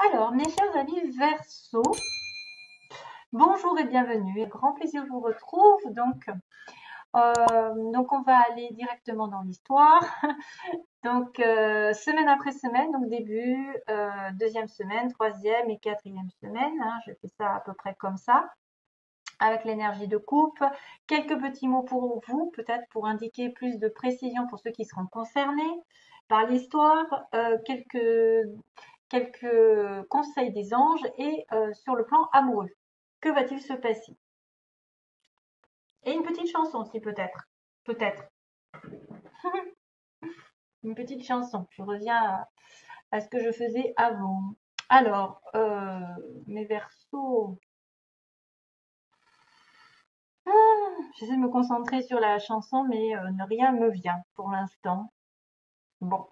Alors, mes chers amis Verseau, bonjour et bienvenue. Grand plaisir, je vous retrouve. Donc on va aller directement dans l'histoire. Semaine après semaine, donc début, deuxième semaine, troisième et quatrième semaine. Je fais ça à peu près comme ça, avec l'énergie de coupe. Quelques petits mots pour vous, peut-être pour indiquer plus de précision pour ceux qui seront concernés par l'histoire. Quelques conseils des anges et sur le plan amoureux. Que va-t-il se passer? Et une petite chanson aussi peut-être. Peut-être. Une petite chanson. Je reviens à ce que je faisais avant. Alors, mes versos. J'essaie de me concentrer sur la chanson, mais rien me vient pour l'instant. Bon,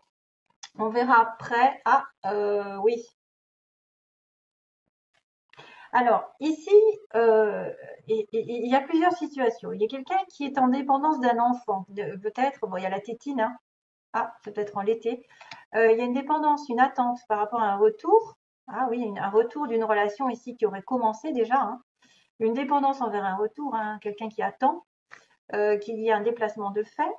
on verra après. Ah, oui. Alors, ici, il y a plusieurs situations. Il y a quelqu'un qui est en dépendance d'un enfant. Peut-être, bon, il y a la tétine, hein. Ah, c'est peut-être en l'été. Il y a une dépendance, une attente par rapport à un retour. Ah oui, un retour d'une relation ici qui aurait commencé déjà, hein. Une dépendance envers un retour, hein, quelqu'un qui attend qu'il y ait un déplacement de fait.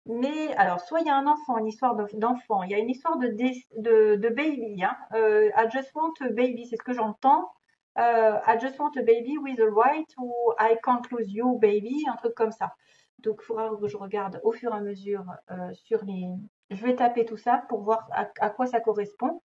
Mais alors, soit il y a un enfant, une histoire d'enfant, il y a une histoire de baby, hein. I just want a baby, c'est ce que j'entends. I just want a baby with a right ou I can't lose you, baby, un truc comme ça. Donc, il faudra que je regarde au fur et à mesure sur les. Je vais taper tout ça pour voir à quoi ça correspond,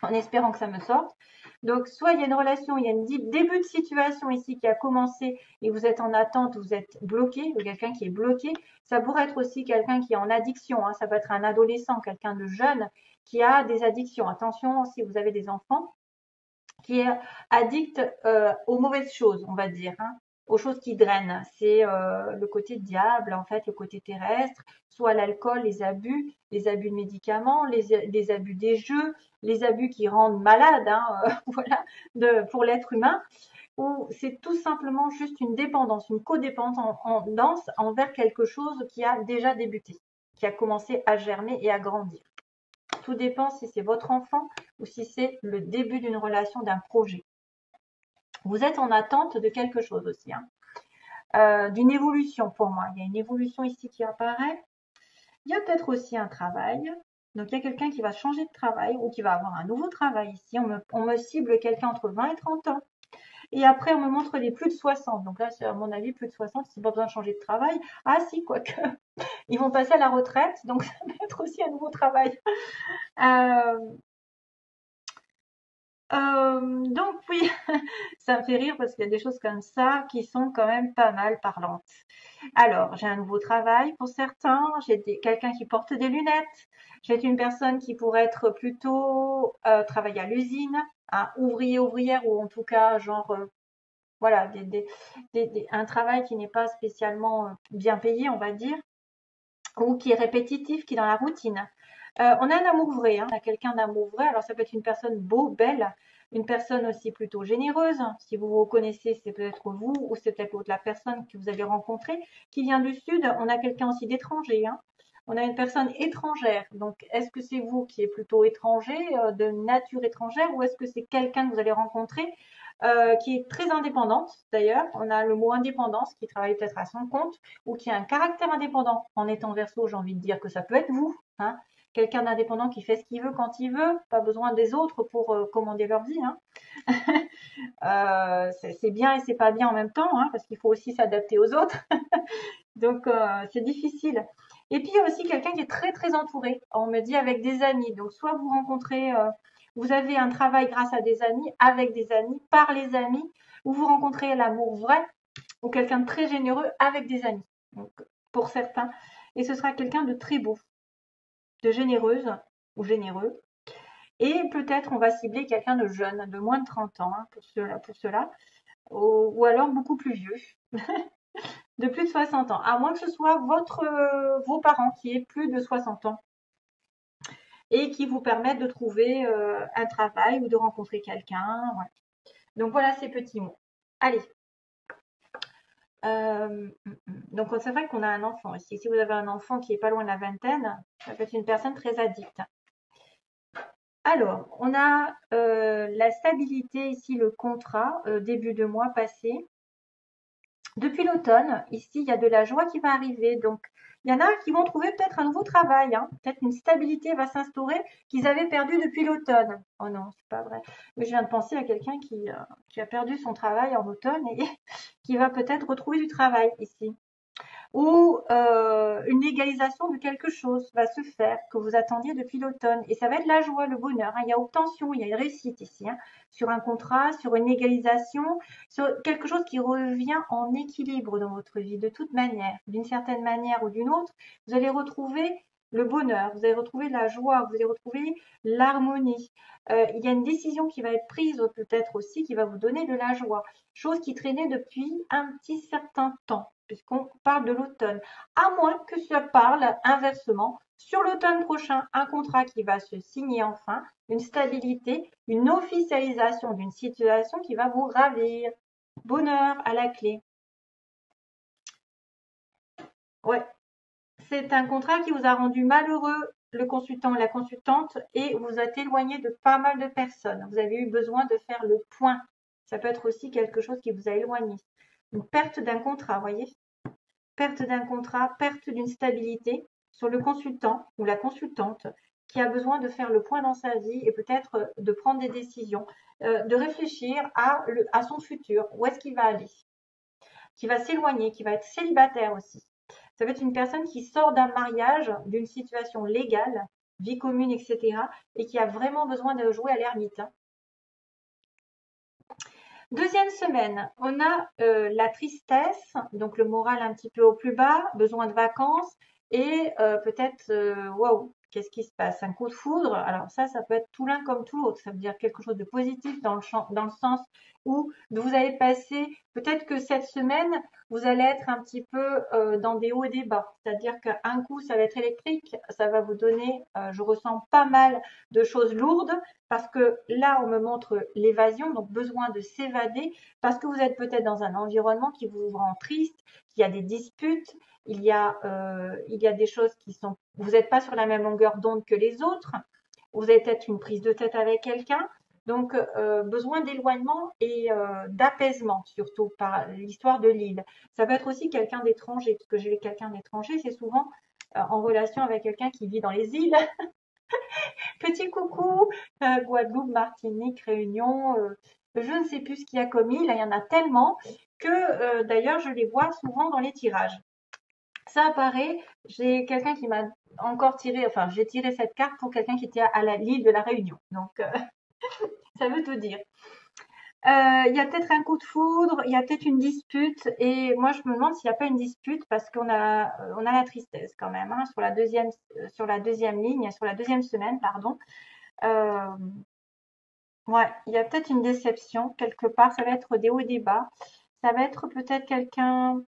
en espérant que ça me sorte. Donc, soit il y a une relation, il y a un début de situation ici qui a commencé et vous êtes en attente, vous êtes bloqué, ou quelqu'un qui est bloqué. Ça pourrait être aussi quelqu'un qui est en addiction, hein. Ça peut être un adolescent, quelqu'un de jeune qui a des addictions. Attention, si vous avez des enfants, qui est addict aux mauvaises choses, on va dire, hein, aux choses qui drainent. C'est le côté diable, en fait, le côté terrestre, soit l'alcool, les abus de médicaments, les abus des jeux, les abus qui rendent malade, hein, voilà, pour l'être humain, ou c'est tout simplement juste une dépendance, une codépendance envers quelque chose qui a déjà débuté, qui a commencé à germer et à grandir. Tout dépend si c'est votre enfant ou si c'est le début d'une relation, d'un projet. Vous êtes en attente de quelque chose aussi, hein. D'une évolution pour moi. Il y a une évolution ici qui apparaît. Il y a peut-être aussi un travail. Donc il y a quelqu'un qui va changer de travail ou qui va avoir un nouveau travail ici. On me cible quelqu'un entre 20 et 30 ans. Et après, on me montre les plus de 60. Donc là, c'est à mon avis, plus de 60, c'est pas besoin de changer de travail. Ah si, quoique, ils vont passer à la retraite, donc ça va être aussi un nouveau travail. Euh, donc oui, ça me fait rire parce qu'il y a des choses comme ça qui sont quand même pas mal parlantes. Alors, j'ai un nouveau travail pour certains, quelqu'un qui porte des lunettes, j'ai une personne qui pourrait être plutôt travailler à l'usine, un ouvrier, ouvrière ou en tout cas genre voilà, un travail qui n'est pas spécialement bien payé, on va dire, ou qui est répétitif, qui est dans la routine. On a un amour vrai, hein, on a quelqu'un d'amour vrai. Alors ça peut être une personne beau, belle, une personne aussi plutôt généreuse. Si vous vous connaissez, c'est peut-être vous ou c'est peut-être la personne que vous avez rencontrée qui vient du sud. On a quelqu'un aussi d'étranger, hein. On a une personne étrangère. Donc, est-ce que c'est vous qui êtes plutôt étranger, de nature étrangère, ou est-ce que c'est quelqu'un que vous allez rencontrer qui est très indépendante d'ailleurs? On a le mot indépendance qui travaille peut-être à son compte ou qui a un caractère indépendant. En étant verso, j'ai envie de dire que ça peut être vous, hein. Quelqu'un d'indépendant qui fait ce qu'il veut quand il veut, pas besoin des autres pour commander leur vie, hein. C'est bien et c'est pas bien en même temps, hein, parce qu'il faut aussi s'adapter aux autres. Donc c'est difficile. Et puis il y a aussi quelqu'un qui est très très entouré. On me dit avec des amis. Donc soit vous rencontrez, vous avez un travail grâce à des amis, avec des amis, par les amis, ou vous rencontrez l'amour vrai ou quelqu'un de très généreux avec des amis. Donc pour certains. Et ce sera quelqu'un de très beau, de généreuse ou généreux. Et peut-être on va cibler quelqu'un de jeune, de moins de 30 ans, hein, pour cela, ou alors beaucoup plus vieux, de plus de 60 ans, à moins que ce soit vos parents qui aient plus de 60 ans et qui vous permettent de trouver un travail ou de rencontrer quelqu'un. Ouais. Donc voilà ces petits mots. Allez. Donc c'est vrai qu'on a un enfant ici. Si vous avez un enfant qui est pas loin de la vingtaine, ça peut être une personne très addicte. Alors, on a la stabilité ici, le contrat, début de mois passé. Depuis l'automne, ici, il y a de la joie qui va arriver. Donc, il y en a qui vont trouver peut-être un nouveau travail, hein. Peut-être une stabilité va s'instaurer qu'ils avaient perdu depuis l'automne. Oh non, c'est pas vrai. Mais je viens de penser à quelqu'un qui a perdu son travail en automne et qui va peut-être retrouver du travail ici ou une légalisation de quelque chose va se faire que vous attendiez depuis l'automne. Et ça va être la joie, le bonheur, hein. Il y a obtention, il y a une réussite ici, hein, sur un contrat, sur une légalisation, sur quelque chose qui revient en équilibre dans votre vie, de toute manière, d'une certaine manière ou d'une autre. Vous allez retrouver le bonheur, vous allez retrouver la joie, vous allez retrouver l'harmonie. Il y a une décision qui va être prise peut-être aussi qui va vous donner de la joie, chose qui traînait depuis un petit certain temps puisqu'on parle de l'automne. À moins que ça parle inversement sur l'automne prochain, un contrat qui va se signer enfin, une stabilité, une officialisation d'une situation qui va vous ravir. Bonheur à la clé. Ouais, c'est un contrat qui vous a rendu malheureux, le consultant ou la consultante, et vous a éloigné de pas mal de personnes. Vous avez eu besoin de faire le point. Ça peut être aussi quelque chose qui vous a éloigné. Une perte d'un contrat, vous voyez? Perte d'un contrat, perte d'une stabilité sur le consultant ou la consultante qui a besoin de faire le point dans sa vie et peut-être de prendre des décisions, de réfléchir à son futur, où est-ce qu'il va aller, qui va s'éloigner, qui va être célibataire aussi. Ça va être une personne qui sort d'un mariage, d'une situation légale, vie commune, etc., et qui a vraiment besoin de jouer à l'ermite, hein. Deuxième semaine, on a la tristesse, donc le moral un petit peu au plus bas, besoin de vacances et peut-être, waouh, qu'est-ce qui se passe? Un coup de foudre. Alors ça peut être tout l'un comme tout l'autre. Ça veut dire quelque chose de positif dans le sens où vous allez passer, peut-être que cette semaine, vous allez être un petit peu dans des hauts et des bas. C'est-à-dire qu'un coup, ça va être électrique, ça va vous donner, je ressens pas mal de choses lourdes parce que là, on me montre l'évasion, donc besoin de s'évader, parce que vous êtes peut-être dans un environnement qui vous rend triste, qu'il y a des disputes, il y a des choses qui sont, vous n'êtes pas sur la même longueur d'onde que les autres, vous avez peut-être une prise de tête avec quelqu'un, donc besoin d'éloignement et d'apaisement, surtout par l'histoire de l'île. Ça peut être aussi quelqu'un d'étranger, parce que j'ai quelqu'un d'étranger, c'est souvent en relation avec quelqu'un qui vit dans les îles. Petit coucou, Guadeloupe, Martinique, Réunion, je ne sais plus ce qu'il y a comme île, il y en a tellement que d'ailleurs je les vois souvent dans les tirages. Ça apparaît, j'ai quelqu'un qui m'a encore tiré, enfin j'ai tiré cette carte pour quelqu'un qui était à l'île de la Réunion. Donc ça veut tout dire. Il y a peut-être un coup de foudre, il y a peut-être une dispute, et moi je me demande s'il n'y a pas une dispute parce qu'on a la tristesse quand même, hein, sur la deuxième ligne, sur la deuxième semaine, pardon. Euh, Ouais, il y a peut-être une déception quelque part. Ça va être des hauts et des bas. Ça va être peut-être quelqu'un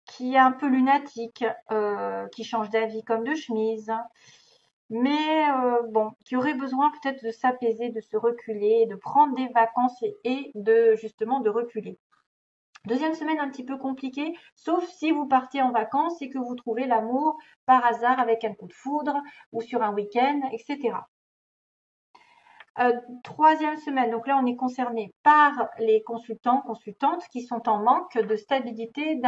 qui est un peu lunatique, qui change d'avis comme de chemise, mais bon, qui aurait besoin peut-être de s'apaiser, de se reculer, de prendre des vacances et de justement de reculer. Deuxième semaine un petit peu compliquée, sauf si vous partez en vacances et que vous trouvez l'amour par hasard avec un coup de foudre ou sur un week-end, etc. Troisième semaine, donc là on est concerné par les consultants, consultantes qui sont en manque de stabilité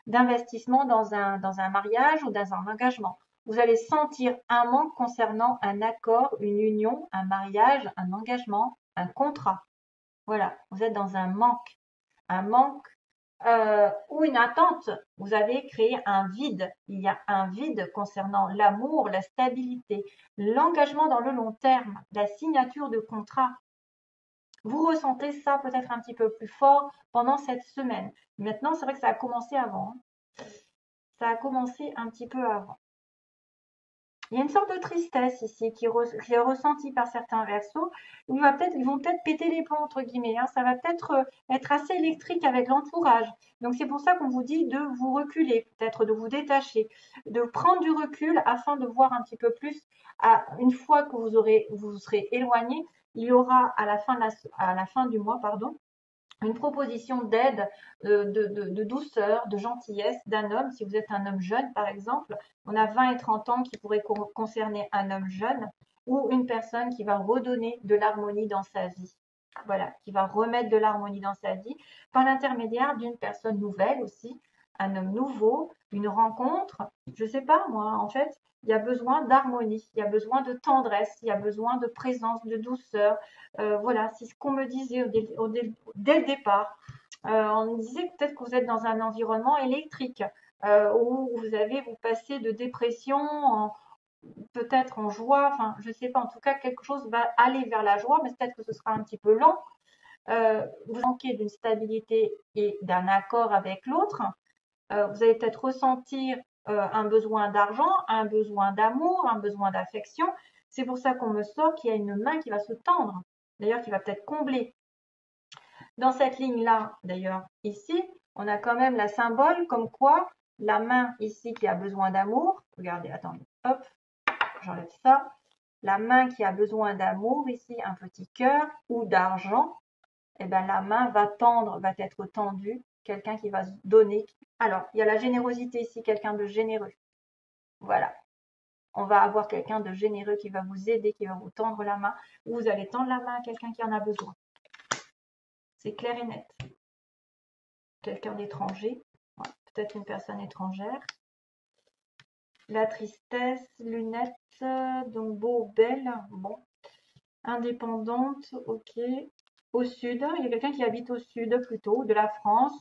d'investissement dans un mariage ou dans un engagement. Vous allez sentir un manque concernant un accord, une union, un mariage, un engagement, un contrat. Voilà, vous êtes dans un manque ou une attente. Vous avez créé un vide. Il y a un vide concernant l'amour, la stabilité, l'engagement dans le long terme, la signature de contrat. Vous ressentez ça peut-être un petit peu plus fort pendant cette semaine. Maintenant, c'est vrai que ça a commencé avant, hein. Ça a commencé un petit peu avant. Il y a une sorte de tristesse ici qui est ressentie par certains versos. Ils vont peut-être péter les plombs, entre guillemets, hein. Ça va peut-être être assez électrique avec l'entourage. Donc c'est pour ça qu'on vous dit de vous reculer, peut-être de vous détacher, de prendre du recul afin de voir un petit peu plus. Une fois que vous serez éloigné, il y aura à la fin du mois, pardon, une proposition d'aide, de douceur, de gentillesse d'un homme. Si vous êtes un homme jeune, par exemple, on a 20 et 30 ans qui pourraient concerner un homme jeune. ou une personne qui va redonner de l'harmonie dans sa vie. Voilà, qui va remettre de l'harmonie dans sa vie par l'intermédiaire d'une personne nouvelle aussi, un homme nouveau, une rencontre. Je sais pas moi, en fait, il y a besoin d'harmonie, il y a besoin de tendresse, il y a besoin de présence, de douceur. Voilà, c'est ce qu'on me disait dès le départ. On me disait peut-être que vous êtes dans un environnement électrique où vous passez de dépression en peut-être en joie, enfin je sais pas, en tout cas quelque chose va aller vers la joie, mais peut-être que ce sera un petit peu lent. Vous manquez d'une stabilité et d'un accord avec l'autre. Vous allez peut-être ressentir un besoin d'argent, un besoin d'amour, un besoin d'affection. C'est pour ça qu'on me sort qu'il y a une main qui va se tendre, d'ailleurs qui va peut-être combler. Dans cette ligne-là, d'ailleurs, ici, on a quand même la symbole comme quoi la main ici qui a besoin d'amour, regardez, attendez, hop, j'enlève ça, la main qui a besoin d'amour ici, un petit cœur ou d'argent, eh ben, la main va tendre, va être tendue, quelqu'un qui va se donner. Alors, il y a la générosité ici, quelqu'un de généreux. Voilà. On va avoir quelqu'un de généreux qui va vous aider, qui va vous tendre la main, ou vous allez tendre la main à quelqu'un qui en a besoin. C'est clair et net. Quelqu'un d'étranger, peut-être une personne étrangère. La tristesse, lunettes, donc beau, belle, bon. Indépendante, ok. Au sud, il y a quelqu'un qui habite au sud plutôt, de la France,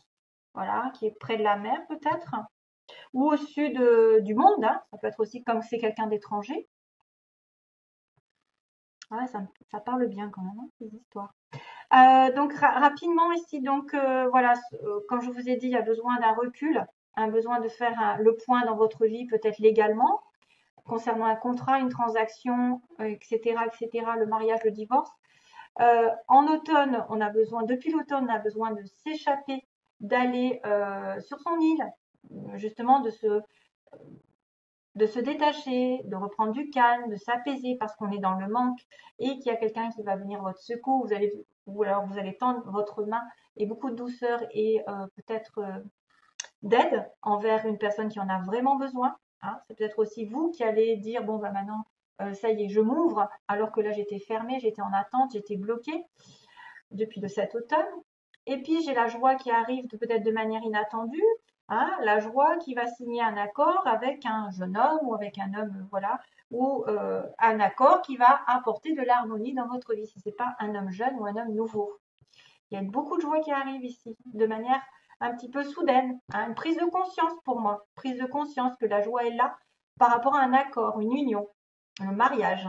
voilà, qui est près de la mer peut-être, ou au sud du monde, hein. Ça peut être aussi comme c'est quelqu'un d'étranger. Ouais, ça parle bien quand même, hein, ces histoires. Donc rapidement ici, donc voilà, comme je vous ai dit, il y a besoin d'un recul, un besoin de faire le point dans votre vie, peut-être légalement, concernant un contrat, une transaction, etc., etc., le mariage, le divorce. En automne, depuis l'automne, on a besoin de s'échapper, d'aller sur son île, justement de se détacher, de reprendre du calme, de s'apaiser parce qu'on est dans le manque et qu'il y a quelqu'un qui va venir à votre secours. Ou alors vous allez tendre votre main et beaucoup de douceur et peut-être d'aide envers une personne qui en a vraiment besoin. Hein. C'est peut-être aussi vous qui allez dire bon bah maintenant ça y est, je m'ouvre alors que là j'étais fermée, j'étais en attente, j'étais bloquée depuis de cet automne. Et puis j'ai la joie qui arrive peut-être de manière inattendue, hein, la joie qui va signer un accord avec un jeune homme ou avec un homme, voilà, ou un accord qui va apporter de l'harmonie dans votre vie, si ce n'est pas un homme jeune ou un homme nouveau. Il y a beaucoup de joie qui arrive ici, de manière un petit peu soudaine, hein, une prise de conscience pour moi, prise de conscience que la joie est là par rapport à un accord, une union, un mariage.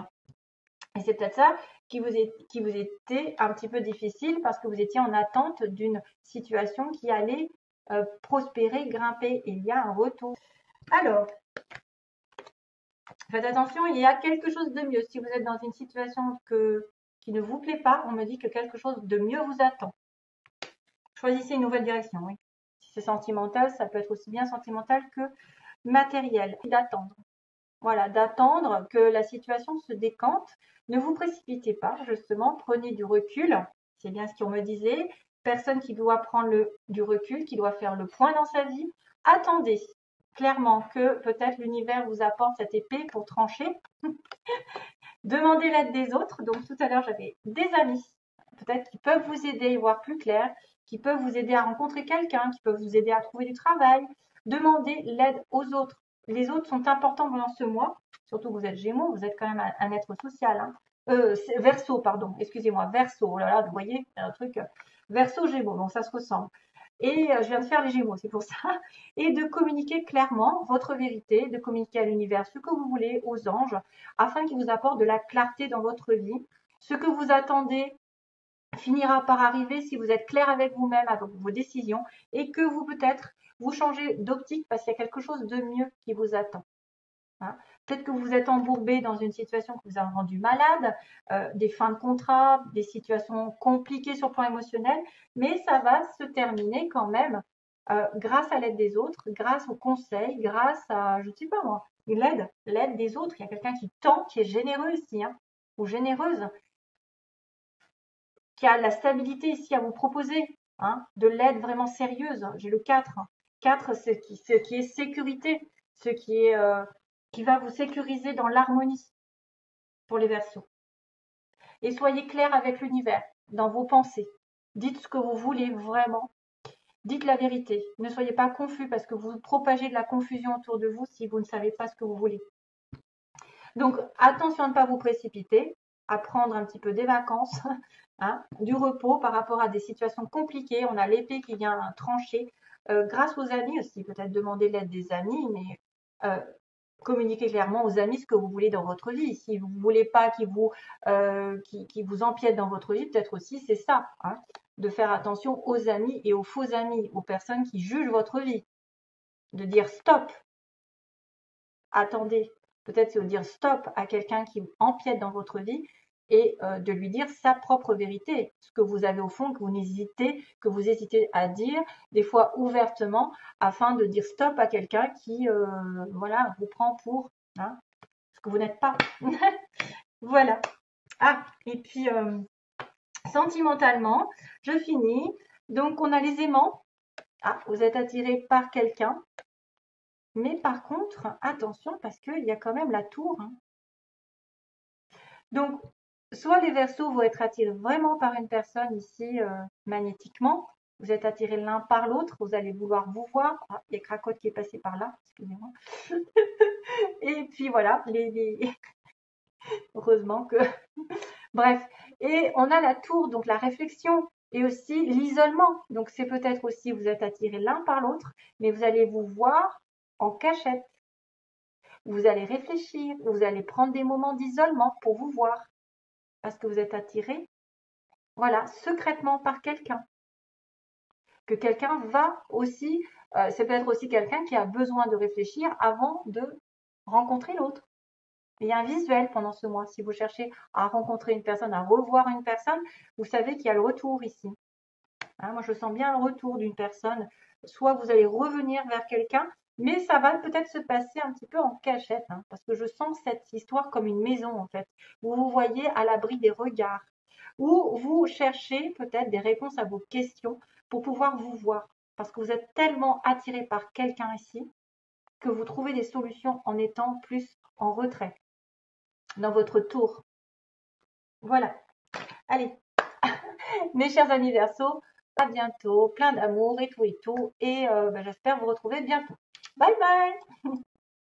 Et c'est peut-être ça qui vous était un petit peu difficile parce que vous étiez en attente d'une situation qui allait prospérer, grimper. Et il y a un retour. Alors, faites attention, il y a quelque chose de mieux. Si vous êtes dans une situation qui ne vous plaît pas, on me dit que quelque chose de mieux vous attend. Choisissez une nouvelle direction, oui. Si c'est sentimental, ça peut être aussi bien sentimental que matériel. D'attendre. Voilà, d'attendre que la situation se décante. Ne vous précipitez pas, justement, prenez du recul. C'est bien ce qu'on me disait. Personne qui doit prendre du recul, qui doit faire le point dans sa vie. Attendez clairement que peut-être l'univers vous apporte cette épée pour trancher. Demandez l'aide des autres. Donc tout à l'heure, j'avais des amis, peut-être qui peuvent vous aider à y voir plus clair, qui peuvent vous aider à rencontrer quelqu'un, qui peuvent vous aider à trouver du travail. Demandez l'aide aux autres. Les autres sont importants pendant ce mois, surtout que vous êtes Gémeaux, vous êtes quand même un être social. Hein. Verseau, pardon, excusez-moi, Verseau, oh là là, vous voyez, un truc, Verseau, Gémeaux, donc ça se ressemble. Et je viens de faire les Gémeaux, c'est pour ça. Et de communiquer clairement votre vérité, de communiquer à l'univers ce que vous voulez, aux anges, afin qu'ils vous apportent de la clarté dans votre vie. Ce que vous attendez finira par arriver si vous êtes clair avec vous-même, avec vos décisions, et que vous peut-être vous changez d'optique parce qu'il y a quelque chose de mieux qui vous attend. Hein. Peut-être que vous êtes embourbé dans une situation qui vous a rendu malade, des fins de contrat, des situations compliquées sur le plan émotionnel, mais ça va se terminer quand même grâce à l'aide des autres, grâce aux conseils, grâce à, je ne sais pas moi, l'aide des autres. Il y a quelqu'un qui tend, qui est généreux ici, hein, ou généreuse, qui a la stabilité ici à vous proposer, hein, de l'aide vraiment sérieuse. J'ai le 4. 4, ce qui est sécurité, ce qui est qui va vous sécuriser dans l'harmonie. pour les Verseaux. Et soyez clair avec l'univers, dans vos pensées. Dites ce que vous voulez vraiment. Dites la vérité. Ne soyez pas confus parce que vous propagez de la confusion autour de vous si vous ne savez pas ce que vous voulez. Donc, attention à ne pas vous précipiter, à prendre un petit peu des vacances, hein, du repos par rapport à des situations compliquées. On a l'épée qui vient trancher. Grâce aux amis aussi, peut-être demander l'aide des amis, mais communiquez clairement aux amis ce que vous voulez dans votre vie. Si vous ne voulez pas qu'ils vous empiètent dans votre vie, peut-être aussi c'est ça, hein, de faire attention aux amis et aux faux amis, aux personnes qui jugent votre vie. De dire stop, attendez, peut-être c'est de dire stop à quelqu'un qui empiète dans votre vie et de lui dire sa propre vérité, ce que vous avez au fond, que vous hésitez à dire, des fois ouvertement, afin de dire stop à quelqu'un qui, voilà, vous prend pour ce que vous n'êtes pas. Voilà. Ah, et puis sentimentalement, je finis. Donc on a les aimants. Ah, vous êtes attiré par quelqu'un. Mais par contre, attention parce qu'il y a quand même la tour. Hein. Donc, soit les Verseaux vont être attirés vraiment par une personne ici magnétiquement. Vous êtes attirés l'un par l'autre. Vous allez vouloir vous voir. Ah, il y a Cracotte qui est passé par là. Excusez-moi. Et puis voilà, heureusement que... Bref. Et on a la tour, donc la réflexion. Et aussi l'isolement. Donc c'est peut-être aussi vous êtes attirés l'un par l'autre, mais vous allez vous voir en cachette. Vous allez réfléchir, vous allez prendre des moments d'isolement pour vous voir. Parce que vous êtes attiré, voilà, secrètement par quelqu'un. Que quelqu'un va aussi, c'est peut-être aussi quelqu'un qui a besoin de réfléchir avant de rencontrer l'autre. Il y a un visuel pendant ce mois. Si vous cherchez à rencontrer une personne, à revoir une personne, vous savez qu'il y a le retour ici. Hein, moi, je sens bien le retour d'une personne. Soit vous allez revenir vers quelqu'un, mais ça va peut-être se passer un petit peu en cachette, hein, parce que je sens cette histoire comme une maison, en fait, où vous voyez à l'abri des regards, où vous cherchez peut-être des réponses à vos questions pour pouvoir vous voir, parce que vous êtes tellement attiré par quelqu'un ici que vous trouvez des solutions en étant plus en retrait, dans votre tour. Voilà. Allez, mes chers amis Verseaux, à bientôt, plein d'amour et tout, et j'espère vous retrouver bientôt. Bye bye.